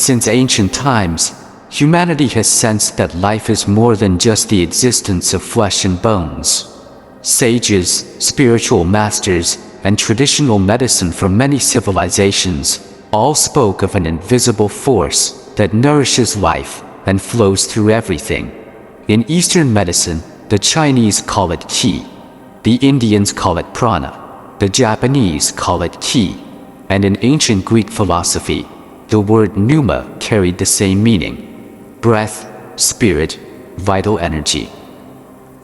Since ancient times, humanity has sensed that life is more than just the existence of flesh and bones. Sages, spiritual masters, and traditional medicine from many civilizations all spoke of an invisible force that nourishes life and flows through everything. In Eastern medicine, the Chinese call it qi, the Indians call it prana, the Japanese call it ki, and in ancient Greek philosophy, the word pneuma carried the same meaning: breath, spirit, vital energy.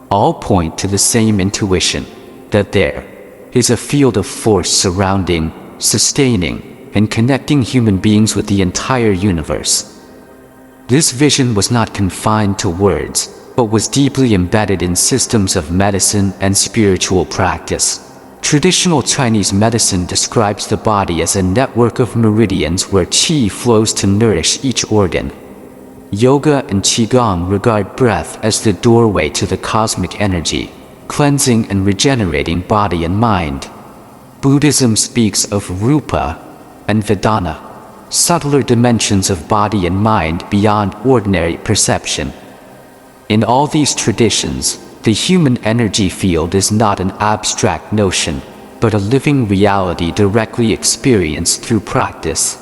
All point to the same intuition, that there is a field of force surrounding, sustaining, and connecting human beings with the entire universe. This vision was not confined to words, but was deeply embedded in systems of medicine and spiritual practice. Traditional Chinese medicine describes the body as a network of meridians where qi flows to nourish each organ. Yoga and qigong regard breath as the doorway to the cosmic energy, cleansing and regenerating body and mind. Buddhism speaks of rupa and vedana, subtler dimensions of body and mind beyond ordinary perception. In all these traditions, the human energy field is not an abstract notion, but a living reality directly experienced through practice.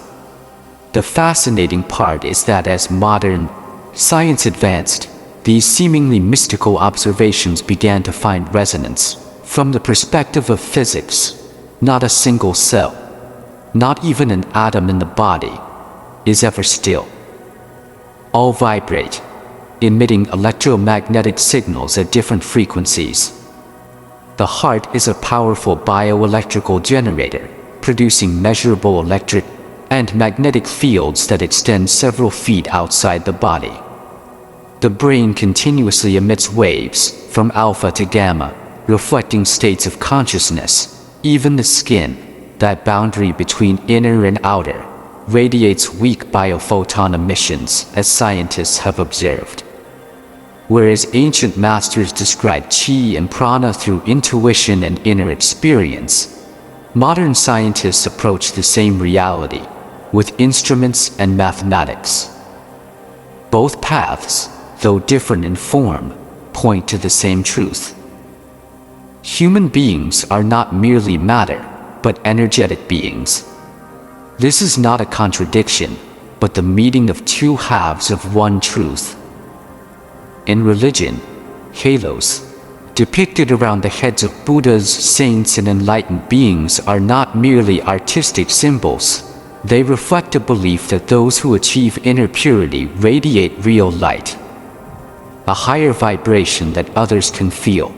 The fascinating part is that as modern science advanced, these seemingly mystical observations began to find resonance. From the perspective of physics, not a single cell, not even an atom in the body, is ever still. All vibrate, emitting electromagnetic signals at different frequencies. The heart is a powerful bioelectrical generator, producing measurable electric and magnetic fields that extend several feet outside the body. The brain continuously emits waves, from alpha to gamma, reflecting states of consciousness. Even the skin, that boundary between inner and outer, radiates weak biophoton emissions, as scientists have observed. Whereas ancient masters described qi and prana through intuition and inner experience, modern scientists approach the same reality with instruments and mathematics. Both paths, though different in form, point to the same truth. Human beings are not merely matter, but energetic beings. This is not a contradiction, but the meeting of two halves of one truth. In religion, halos, depicted around the heads of Buddhas, saints, and enlightened beings are not merely artistic symbols. They reflect a belief that those who achieve inner purity radiate real light, a higher vibration that others can feel.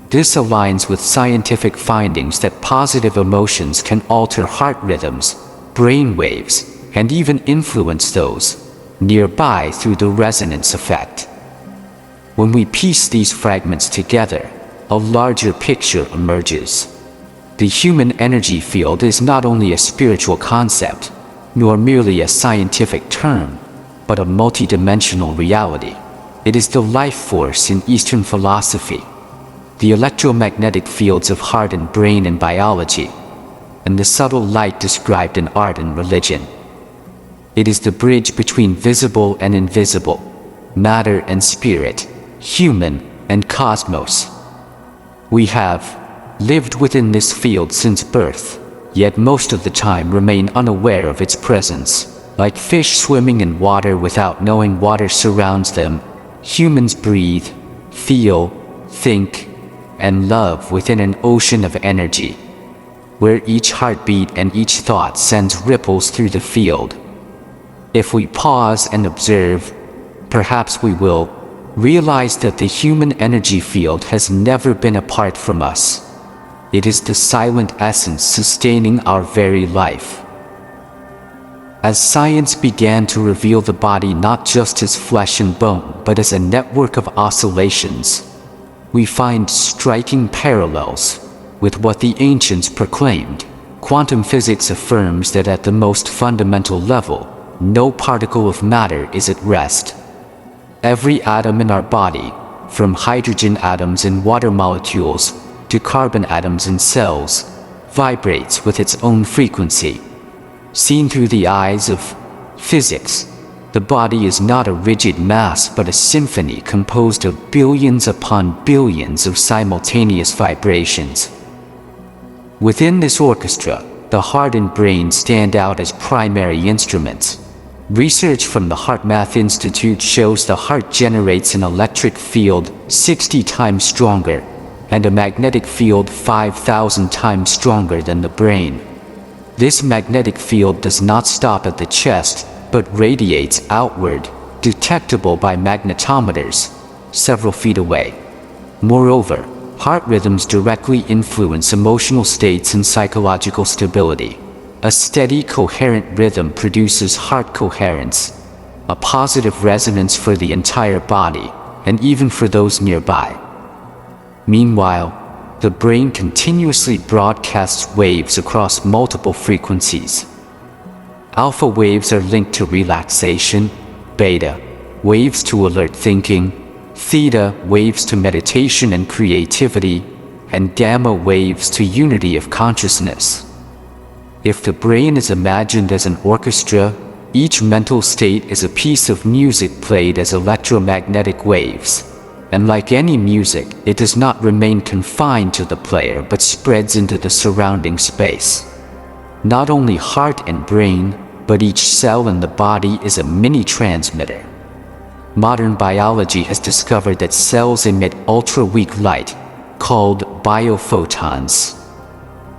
This aligns with scientific findings that positive emotions can alter heart rhythms, brain waves, and even influence those nearby through the resonance effect. When we piece these fragments together, a larger picture emerges. The human energy field is not only a spiritual concept, nor merely a scientific term, but a multidimensional reality. It is the life force in Eastern philosophy, the electromagnetic fields of heart and brain in biology, and the subtle light described in art and religion. It is the bridge between visible and invisible, matter and spirit, human and cosmos. We have lived within this field since birth, yet most of the time remain unaware of its presence. Like fish swimming in water without knowing water surrounds them, humans breathe, feel, think, and love within an ocean of energy, where each heartbeat and each thought sends ripples through the field. If we pause and observe, perhaps we will realize that the human energy field has never been apart from us. It is the silent essence sustaining our very life. As science began to reveal the body not just as flesh and bone, but as a network of oscillations, we find striking parallels with what the ancients proclaimed. Quantum physics affirms that at the most fundamental level, no particle of matter is at rest. Every atom in our body, from hydrogen atoms in water molecules to carbon atoms in cells, vibrates with its own frequency. Seen through the eyes of Physics. The body is not a rigid mass but a symphony composed of billions upon billions of simultaneous vibrations. Within this orchestra, the heart and brain stand out as primary instruments. Research from the HeartMath Institute shows the heart generates an electric field 60 times stronger and a magnetic field 5,000 times stronger than the brain. This magnetic field does not stop at the chest, but radiates outward, detectable by magnetometers, several feet away. Moreover, heart rhythms directly influence emotional states and psychological stability. A steady, coherent rhythm produces heart coherence, a positive resonance for the entire body, and even for those nearby. Meanwhile, the brain continuously broadcasts waves across multiple frequencies. Alpha waves are linked to relaxation, beta waves to alert thinking, theta waves to meditation and creativity, and gamma waves to unity of consciousness. If the brain is imagined as an orchestra, each mental state is a piece of music played as electromagnetic waves. And like any music, it does not remain confined to the player but spreads into the surrounding space. Not only heart and brain, but each cell in the body is a mini transmitter. Modern biology has discovered that cells emit ultra-weak light, called biophotons.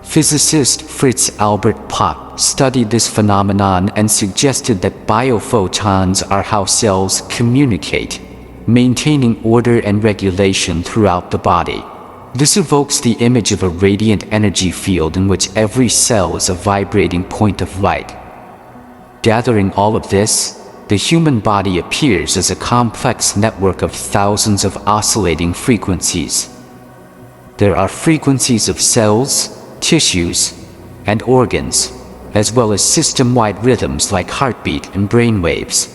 Physicist Fritz Albert Popp studied this phenomenon and suggested that biophotons are how cells communicate, maintaining order and regulation throughout the body. This evokes the image of a radiant energy field in which every cell is a vibrating point of light. Gathering all of this, the human body appears as a complex network of thousands of oscillating frequencies. There are frequencies of cells, tissues, and organs, as well as system-wide rhythms like heartbeat and brainwaves.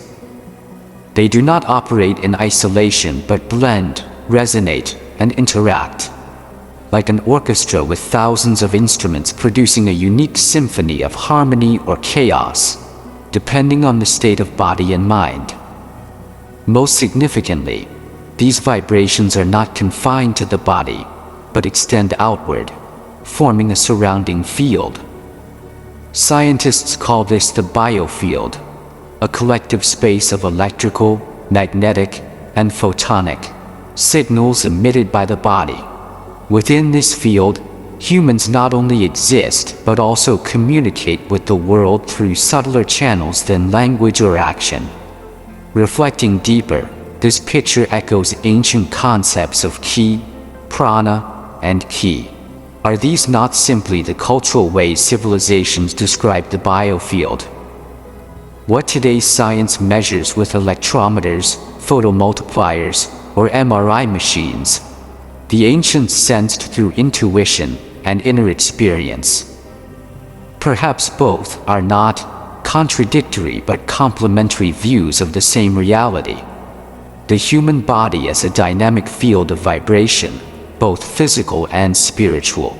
They do not operate in isolation but blend, resonate, and interact, like an orchestra with thousands of instruments producing a unique symphony of harmony or chaos, depending on the state of body and mind. Most significantly, these vibrations are not confined to the body, but extend outward, forming a surrounding field. Scientists call this the biofield, a collective space of electrical, magnetic, and photonic signals emitted by the body. Within this field, humans not only exist but also communicate with the world through subtler channels than language or action. Reflecting deeper, this picture echoes ancient concepts of ki, prana, and ki. Are these not simply the cultural ways civilizations describe the biofield? What today's science measures with electrometers, photomultipliers, or MRI machines, the ancients sensed through intuition and inner experience. Perhaps both are not contradictory but complementary views of the same reality. The human body as a dynamic field of vibration, both physical and spiritual.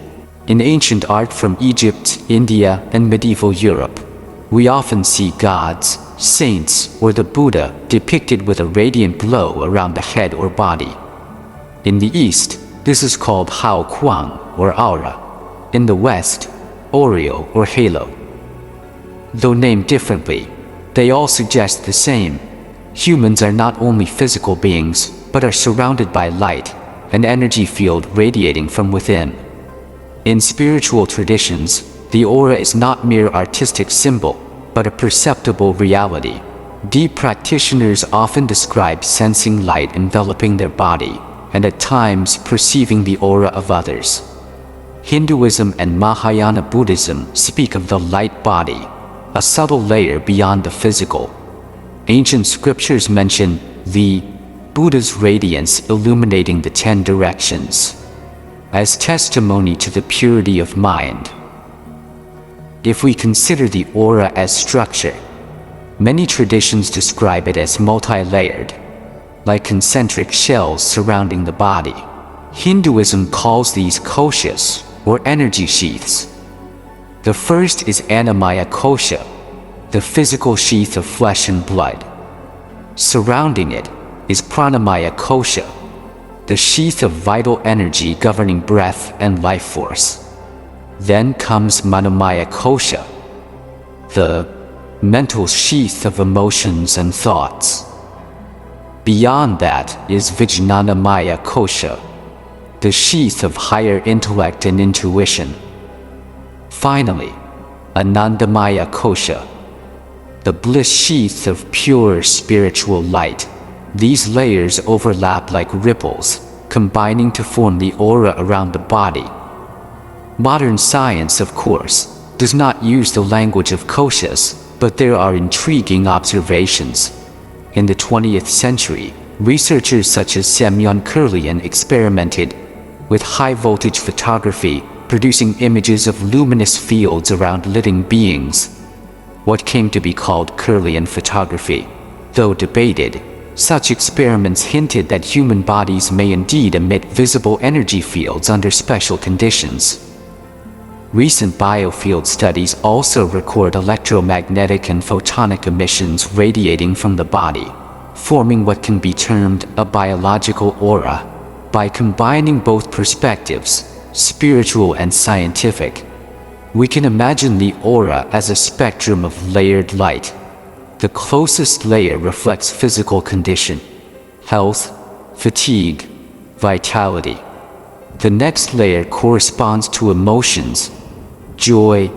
In ancient art from Egypt, India, and medieval Europe, we often see gods, saints, or the Buddha depicted with a radiant glow around the head or body. In the East, this is called Hao Kuang, or aura. In the West, aureole, or halo. Though named differently, they all suggest the same. Humans are not only physical beings, but are surrounded by light, an energy field radiating from within. In spiritual traditions, the aura is not mere artistic symbol, but a perceptible reality. Deep practitioners often describe sensing light enveloping their body, and at times perceiving the aura of others. Hinduism and Mahayana Buddhism speak of the light body, a subtle layer beyond the physical. Ancient scriptures mention the Buddha's radiance illuminating the 10 directions, as testimony to the purity of mind. If we consider the aura as structure, many traditions describe it as multi-layered, like concentric shells surrounding the body. Hinduism calls these koshas, or energy sheaths. The first is Annamaya Kosha, the physical sheath of flesh and blood. Surrounding it is pranamaya kosha, the sheath of vital energy governing breath and life force. Then comes manomaya kosha, the mental sheath of emotions and thoughts. Beyond that is vijnanamaya kosha, the sheath of higher intellect and intuition. Finally, anandamaya kosha, the bliss sheath of pure spiritual light. These layers overlap like ripples, combining to form the aura around the body. Modern science, of course, does not use the language of koshas, but there are intriguing observations. In the 20th century, researchers such as Semyon Kurlian experimented with high-voltage photography, producing images of luminous fields around living beings. What came to be called Kurlian photography. Though debated, such experiments hinted that human bodies may indeed emit visible energy fields under special conditions. Recent biofield studies also record electromagnetic and photonic emissions radiating from the body, forming what can be termed a biological aura. By combining both perspectives, spiritual and scientific, we can imagine the aura as a spectrum of layered light. The closest layer reflects physical condition, health, fatigue, vitality. The next layer corresponds to emotions, joy,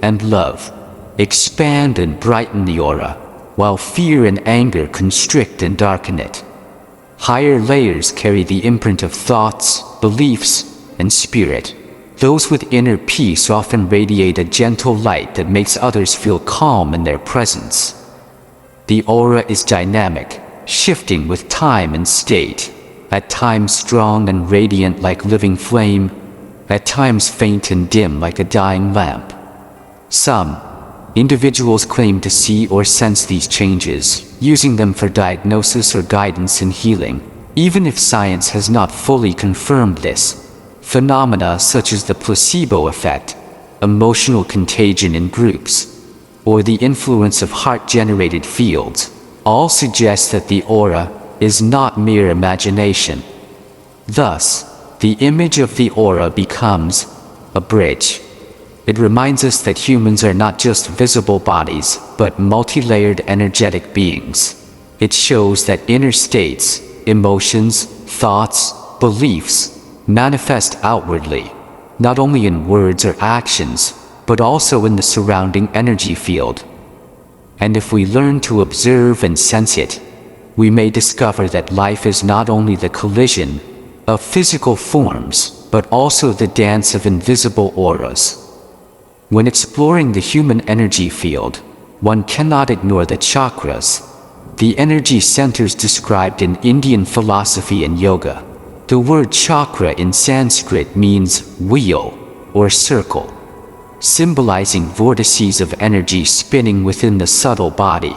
and love, expand and brighten the aura, while fear and anger constrict and darken it. Higher layers carry the imprint of thoughts, beliefs, and spirit. Those with inner peace often radiate a gentle light that makes others feel calm in their presence. The aura is dynamic, shifting with time and state, at times strong and radiant like living flame, at times faint and dim like a dying lamp. Some individuals claim to see or sense these changes, using them for diagnosis or guidance in healing, even if science has not fully confirmed this. Phenomena such as the placebo effect, emotional contagion in groups, or the influence of heart-generated fields, all suggest that the aura is not mere imagination. Thus, the image of the aura becomes a bridge. It reminds us that humans are not just visible bodies, but multi-layered energetic beings. It shows that inner states, emotions, thoughts, beliefs, manifest outwardly, not only in words or actions, but also in the surrounding energy field. And if we learn to observe and sense it, we may discover that life is not only the collision of physical forms, but also the dance of invisible auras. When exploring the human energy field, one cannot ignore the chakras, the energy centers described in Indian philosophy and yoga. The word chakra in Sanskrit means wheel or circle, symbolizing vortices of energy spinning within the subtle body.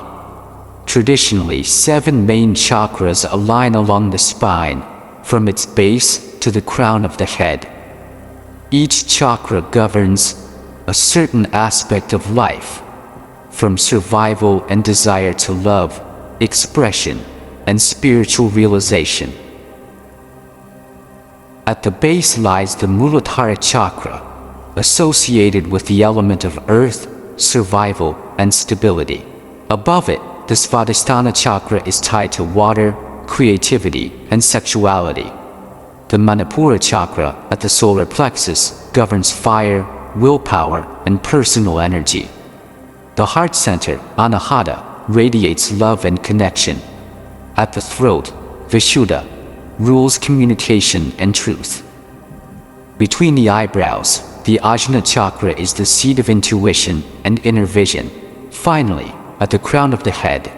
Traditionally, 7 main chakras align along the spine, from its base to the crown of the head. Each chakra governs a certain aspect of life, from survival and desire to love, expression, and spiritual realization. At the base lies the Muladhara chakra, associated with the element of earth, survival, and stability. Above it, the Svadhisthana chakra is tied to water, creativity, and sexuality. The Manipura chakra at the solar plexus governs fire, willpower, and personal energy. The heart center, Anahata, radiates love and connection. At the throat, Vishuddha, rules communication and truth. Between the eyebrows, the Ajna chakra is the seat of intuition and inner vision. Finally, at the crown of the head,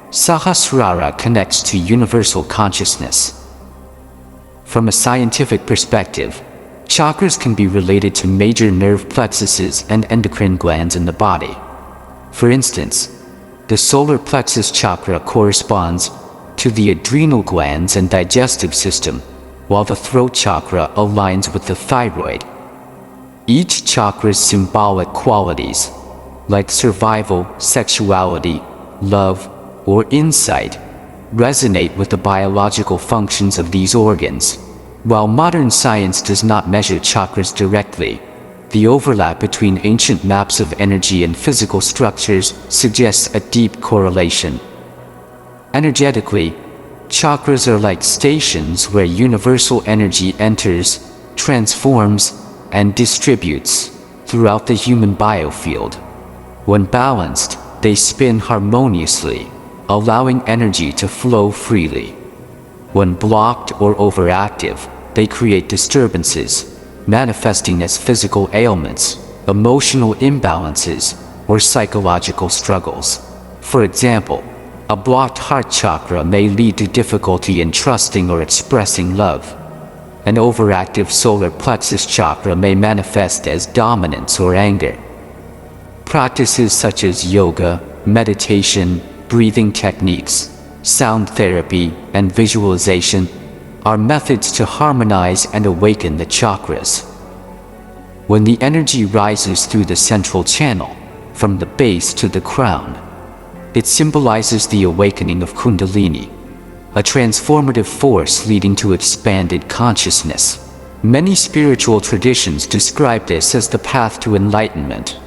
Sahasrara connects to universal consciousness. From a scientific perspective, chakras can be related to major nerve plexuses and endocrine glands in the body. For instance, the solar plexus chakra corresponds to the adrenal glands and digestive system, while the throat chakra aligns with the thyroid. Each chakra's symbolic qualities, like survival, sexuality, love, or insight, resonate with the biological functions of these organs. While modern science does not measure chakras directly, the overlap between ancient maps of energy and physical structures suggests a deep correlation. Energetically, chakras are like stations where universal energy enters, transforms, and distributes throughout the human biofield. When balanced, they spin harmoniously, allowing energy to flow freely. When blocked or overactive, they create disturbances, manifesting as physical ailments, emotional imbalances, or psychological struggles. For example, a blocked heart chakra may lead to difficulty in trusting or expressing love. An overactive solar plexus chakra may manifest as dominance or anger. Practices such as yoga, meditation, breathing techniques, sound therapy, and visualization are methods to harmonize and awaken the chakras. When the energy rises through the central channel, from the base to the crown, it symbolizes the awakening of Kundalini, a transformative force leading to expanded consciousness. Many spiritual traditions describe this as the path to enlightenment,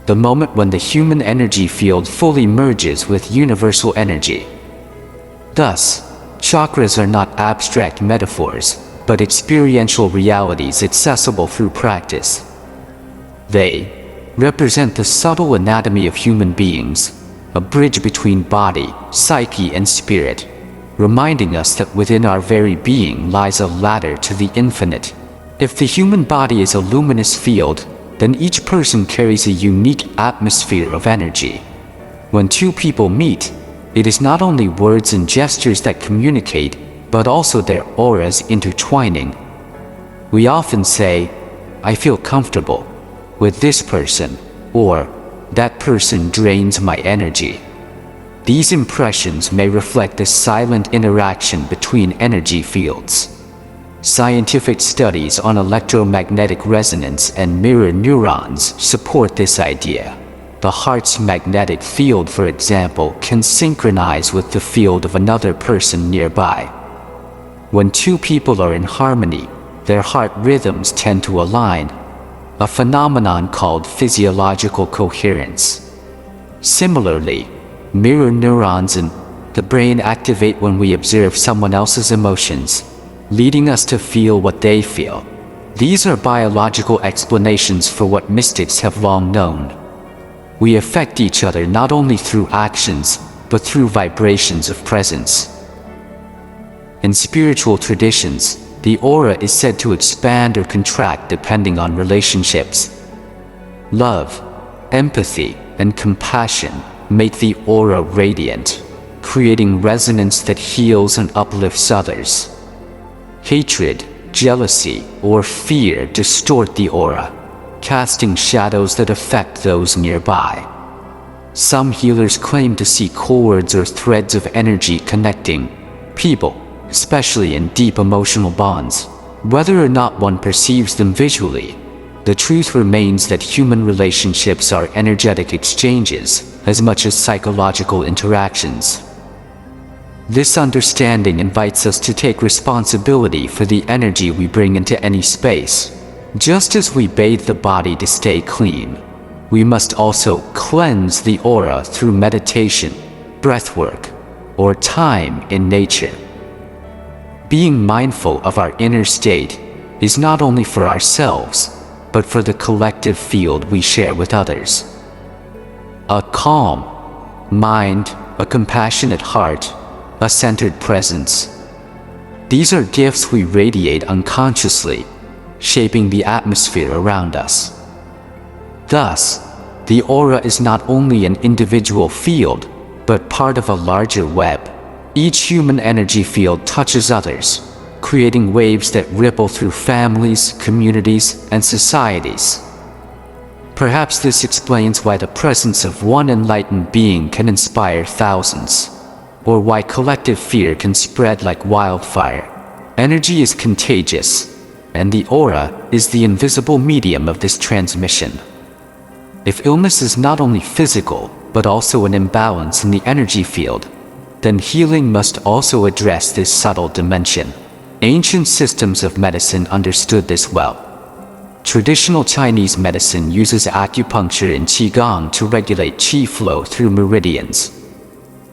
the moment when the human energy field fully merges with universal energy. Thus, chakras are not abstract metaphors, but experiential realities accessible through practice. They represent the subtle anatomy of human beings, a bridge between body, psyche, and spirit, reminding us that within our very being lies a ladder to the infinite. If the human body is a luminous field, then each person carries a unique atmosphere of energy. When two people meet, it is not only words and gestures that communicate, but also their auras intertwining. We often say, "I feel comfortable with this person," or "that person drains my energy." These impressions may reflect a silent interaction between energy fields. Scientific studies on electromagnetic resonance and mirror neurons support this idea. The heart's magnetic field, for example, can synchronize with the field of another person nearby. When two people are in harmony, their heart rhythms tend to align, a phenomenon called physiological coherence. Similarly, mirror neurons in the brain activate when we observe someone else's emotions, leading us to feel what they feel. These are biological explanations for what mystics have long known. We affect each other not only through actions, but through vibrations of presence. In spiritual traditions, the aura is said to expand or contract depending on relationships. Love, empathy, and compassion make the aura radiant, creating resonance that heals and uplifts others. Hatred, jealousy, or fear distort the aura, casting shadows that affect those nearby. Some healers claim to see cords or threads of energy connecting people, especially in deep emotional bonds. Whether or not one perceives them visually, the truth remains that human relationships are energetic exchanges as much as psychological interactions. This understanding invites us to take responsibility for the energy we bring into any space. Just as we bathe the body to stay clean, we must also cleanse the aura through meditation, breathwork, or time in nature. Being mindful of our inner state is not only for ourselves, but for the collective field we share with others. A calm mind, a compassionate heart, a centered presence. These are gifts we radiate unconsciously, shaping the atmosphere around us. Thus, the aura is not only an individual field, but part of a larger web. Each human energy field touches others, creating waves that ripple through families, communities, and societies. Perhaps this explains why the presence of one enlightened being can inspire thousands, or why collective fear can spread like wildfire. Energy is contagious, and the aura is the invisible medium of this transmission. If illness is not only physical, but also an imbalance in the energy field, then healing must also address this subtle dimension. Ancient systems of medicine understood this well. Traditional Chinese medicine uses acupuncture and qigong to regulate qi flow through meridians.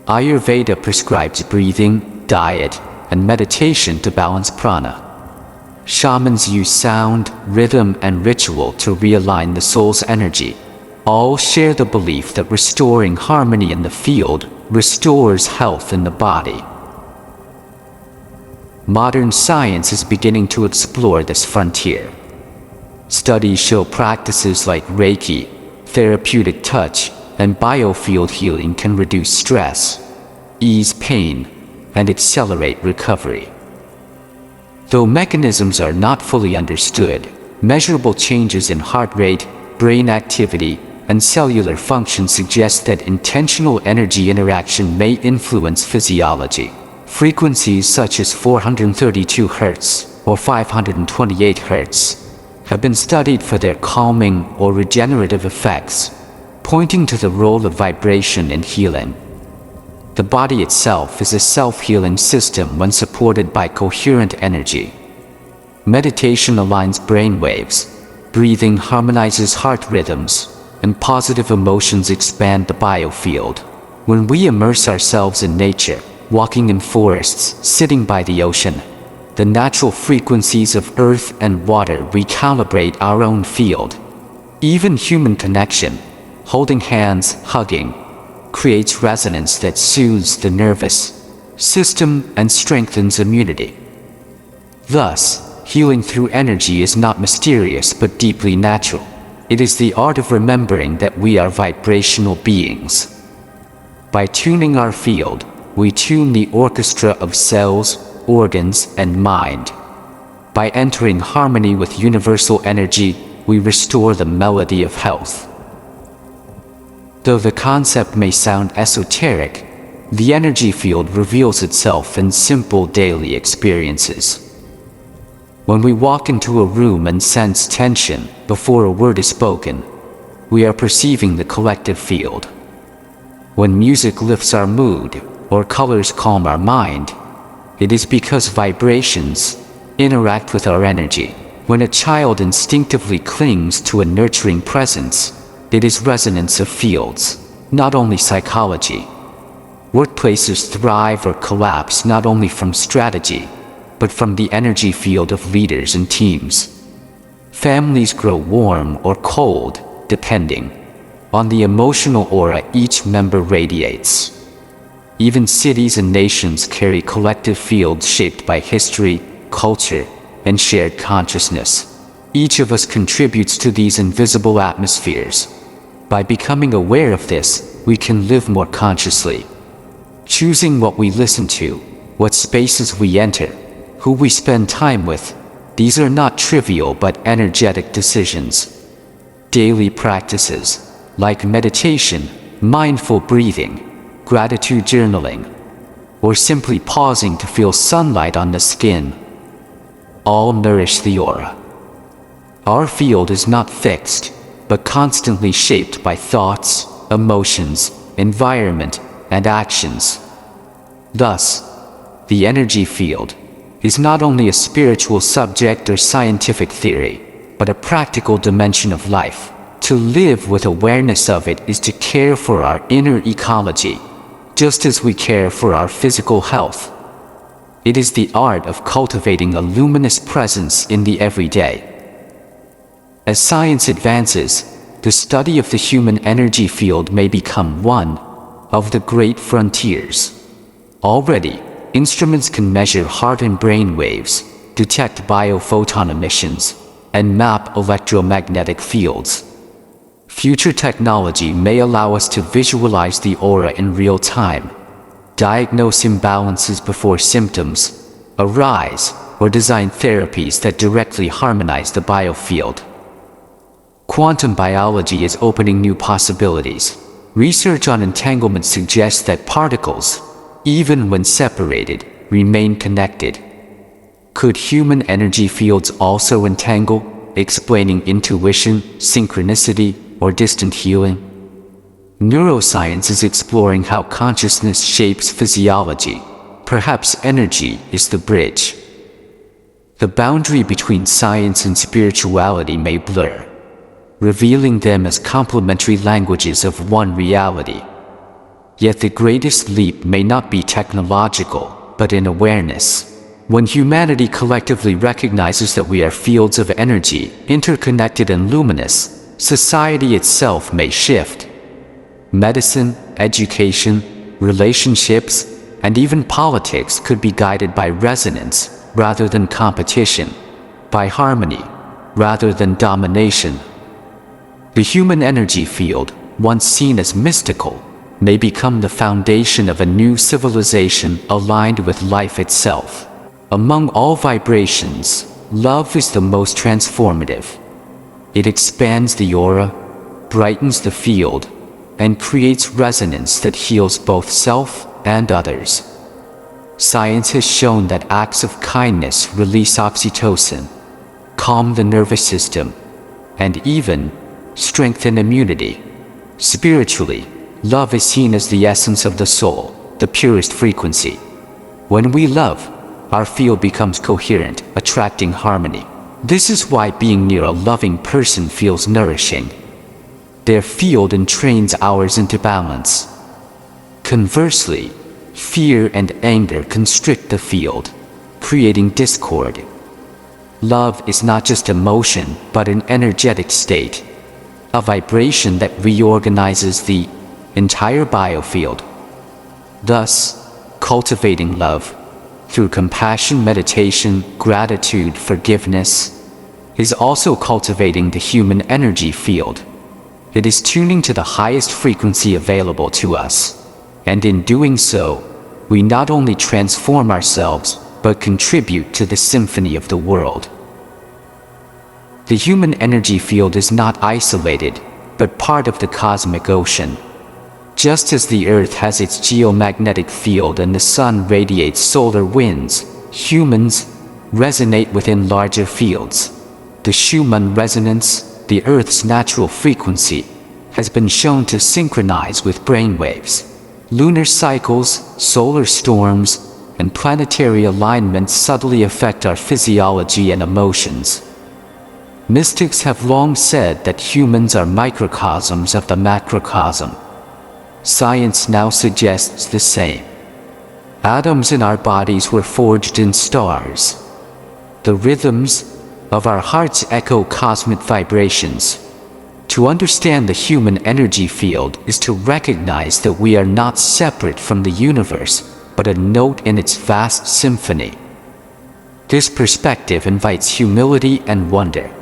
Ayurveda prescribes breathing, diet, and meditation to balance prana. Shamans use sound, rhythm, and ritual to realign the soul's energy. All share the belief that restoring harmony in the field restores health in the body. Modern science is beginning to explore this frontier. Studies show practices like Reiki, therapeutic touch, and biofield healing can reduce stress, ease pain, and accelerate recovery. Though mechanisms are not fully understood, measurable changes in heart rate, brain activity, and cellular function suggest that intentional energy interaction may influence physiology. Frequencies such as 432 Hz or 528 Hz have been studied for their calming or regenerative effects, pointing to the role of vibration in healing. The body itself is a self-healing system when supported by coherent energy. Meditation aligns brain waves, breathing harmonizes heart rhythms, and positive emotions expand the biofield. When we immerse ourselves in nature, walking in forests, sitting by the ocean, the natural frequencies of earth and water recalibrate our own field. Even human connection, holding hands, hugging, creates resonance that soothes the nervous system and strengthens immunity. Thus, healing through energy is not mysterious but deeply natural. It is the art of remembering that we are vibrational beings. By tuning our field, we tune the orchestra of cells, organs, and mind. By entering harmony with universal energy, we restore the melody of health. Though the concept may sound esoteric, the energy field reveals itself in simple daily experiences. When we walk into a room and sense tension before a word is spoken, we are perceiving the collective field. When music lifts our mood or colors calm our mind, it is because vibrations interact with our energy. When a child instinctively clings to a nurturing presence, it is resonance of fields, not only psychology. Workplaces thrive or collapse not only from strategy, but from the energy field of leaders and teams. Families grow warm or cold, depending on the emotional aura each member radiates. Even cities and nations carry collective fields shaped by history, culture, and shared consciousness. Each of us contributes to these invisible atmospheres. By becoming aware of this, we can live more consciously. Choosing what we listen to, what spaces we enter, who we spend time with, these are not trivial but energetic decisions. Daily practices, like meditation, mindful breathing, gratitude journaling, or simply pausing to feel sunlight on the skin, all nourish the aura. Our field is not fixed, but constantly shaped by thoughts, emotions, environment, and actions. Thus, the energy field is not only a spiritual subject or scientific theory, but a practical dimension of life. To live with awareness of it is to care for our inner ecology, just as we care for our physical health. It is the art of cultivating a luminous presence in the everyday. As science advances, the study of the human energy field may become one of the great frontiers. Already, instruments can measure heart and brain waves, detect biophoton emissions, and map electromagnetic fields. Future technology may allow us to visualize the aura in real time, diagnose imbalances before symptoms arise, or design therapies that directly harmonize the biofield. Quantum biology is opening new possibilities. Research on entanglement suggests that particles, even when separated, remain connected. Could human energy fields also entangle, explaining intuition, synchronicity, or distant healing? Neuroscience is exploring how consciousness shapes physiology. Perhaps energy is the bridge. The boundary between science and spirituality may blur, revealing them as complementary languages of one reality. Yet the greatest leap may not be technological, but in awareness. When humanity collectively recognizes that we are fields of energy, interconnected and luminous, society itself may shift. Medicine, education, relationships, and even politics could be guided by resonance rather than competition, by harmony rather than domination. The human energy field, once seen as mystical, may become the foundation of a new civilization aligned with life itself. Among all vibrations, love is the most transformative. It expands the aura, brightens the field, and creates resonance that heals both self and others. Science has shown that acts of kindness release oxytocin, calm the nervous system, and even strengthen immunity. Spiritually, love is seen as the essence of the soul, the purest frequency. When we love, our field becomes coherent, attracting harmony. This is why being near a loving person feels nourishing. Their field entrains ours into balance. Conversely, fear and anger constrict the field, creating discord. Love is not just emotion, but an energetic state, a vibration that reorganizes the entire biofield. Thus, cultivating love, through compassion, meditation, gratitude, forgiveness, is also cultivating the human energy field. It is tuning to the highest frequency available to us. And in doing so, we not only transform ourselves, but contribute to the symphony of the world. The human energy field is not isolated, but part of the cosmic ocean. Just as the Earth has its geomagnetic field and the Sun radiates solar winds, humans resonate within larger fields. The Schumann resonance, the Earth's natural frequency, has been shown to synchronize with brainwaves. Lunar cycles, solar storms, and planetary alignments subtly affect our physiology and emotions. Mystics have long said that humans are microcosms of the macrocosm. Science now suggests the same. Atoms in our bodies were forged in stars. The rhythms of our hearts echo cosmic vibrations. To understand the human energy field is to recognize that we are not separate from the universe, but a note in its vast symphony. This perspective invites humility and wonder.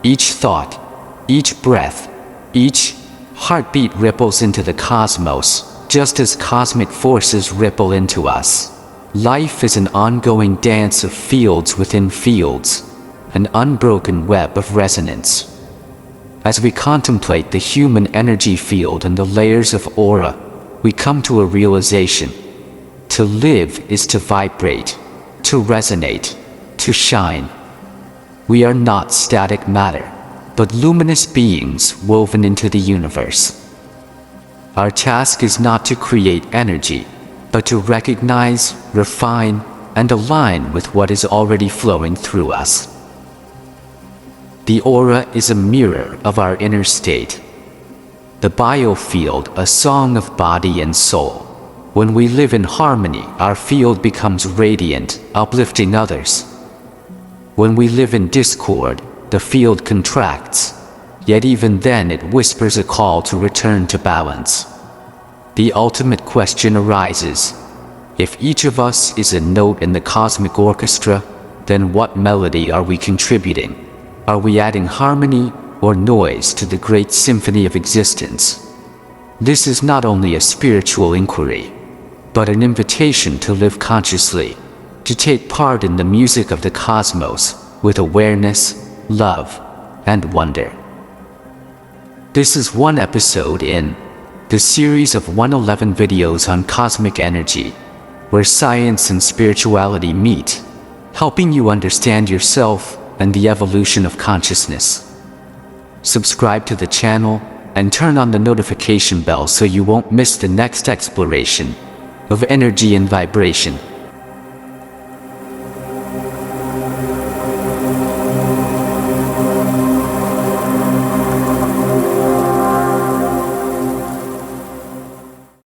Each thought, each breath, each heartbeat ripples into the cosmos, just as cosmic forces ripple into us. Life is an ongoing dance of fields within fields, an unbroken web of resonance. As we contemplate the human energy field and the layers of aura, we come to a realization. To live is to vibrate, to resonate, to shine. We are not static matter, but luminous beings woven into the universe. Our task is not to create energy, but to recognize, refine, and align with what is already flowing through us. The aura is a mirror of our inner state. The biofield, a song of body and soul. When we live in harmony, our field becomes radiant, uplifting others. When we live in discord, the field contracts, yet even then it whispers a call to return to balance. The ultimate question arises: if each of us is a note in the cosmic orchestra, then what melody are we contributing? Are we adding harmony or noise to the great symphony of existence? This is not only a spiritual inquiry, but an invitation to live consciously, to take part in the music of the cosmos with awareness, love, and wonder. This is one episode in the series of 111 videos on cosmic energy, where science and spirituality meet, helping you understand yourself and the evolution of consciousness. subscribe to the channel, and turn on the notification bell so you won't miss the next exploration of energy and vibration.